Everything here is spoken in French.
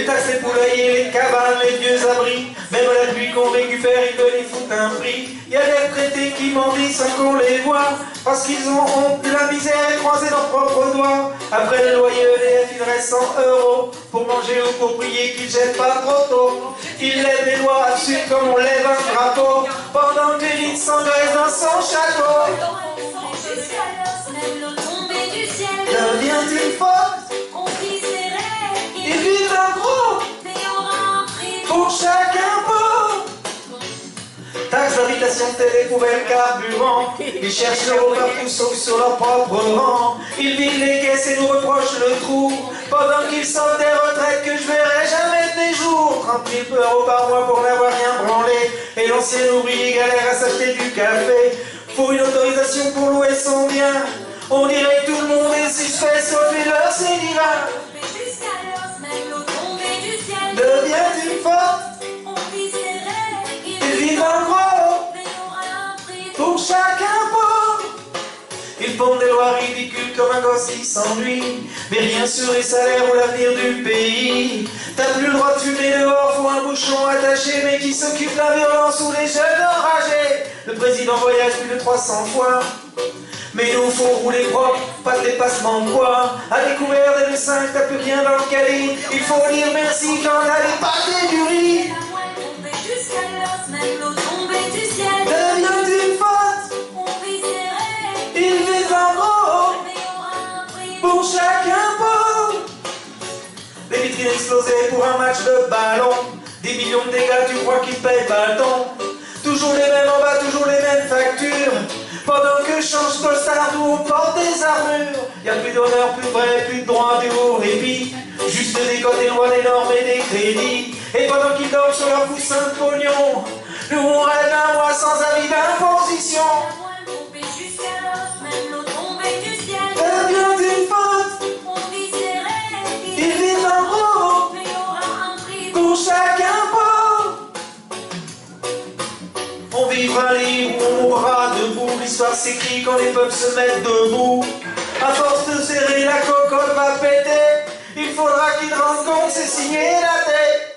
Ils taxent les poulaillers, les cabanes, les vieux abris. Même la pluie qu'on récupère, ils veulent y foutre un prix. Il y a des retraités qui mendient sans qu'on les voit, parce qu'ils ont honte de la misère et croisé leurs propres doigts. Après le loyer EDF, il reste 100 € pour manger ou pour prier qu'ils jettent pas trop tôt. Ils lèvent les doigts absurdes comme on lève un drapeau, pendant que l'élite s'engraisse dans son château. Devient une faute, ils vivent en gros, pour chaque impôt. Taxes d'habitation, télé, poubelle, carburant. Ils cherchent l'euro partout sauf sur leur propre rang. Ils vident les caisses et nous reprochent le trou, pendant qu'ils sortent des retraites que je verrai jamais de mes jours. 30 000 € par mois pour n'avoir rien branlé, et l'ancien ouvrier galère à s'acheter du café. Faut une autorisation pour louer son bien. On dirait que tout le monde est suspect, sauf les leurs, c'est divin. Devient une faute, ils vivent en gros, pour chaque impôt. Ils font des lois ridicules comme un gosse qui s'ennuie, mais rien sur les salaires ou l'avenir du pays. T'as plus le droit de fumer dehors, faut un bouchon attaché, mais qui s'occupe de la violence ou les jeunes enragés. Le président voyage plus de 300 fois, mais nous faut rouler propre, pas de dépassement de poids. À découvert des médecins, t'as plus rien dans le caddie. Il faut dire merci quand t'as les pâtés du riz. Devient une faute, ils vivent en gros, pour chaque impôt. Les vitrines explosées pour un match de ballon. Des millions de dégâts, tu crois qu'ils payent bâton. Toujours les mêmes en bas, toujours les mêmes factures, pendant que change costard, nous on porte des armures. Y'a plus d'honneur, plus vrai, plus de droit, du haut répit, juste des codes, des lois, des normes et des crédits. Et pendant qu'ils dorment sur leur coussin de pognon, nous on rêve d'un mois sans avis d'imposition. Devient une faute, ils vivent en gros, pour chaque impôt. On vivra libre ou on mourra debout. L'histoire s'écrit quand les peuples se mettent debout. À force de serrer, la cocotte va péter. Il faudra qu'ils rendent compte, c'est signé la tête.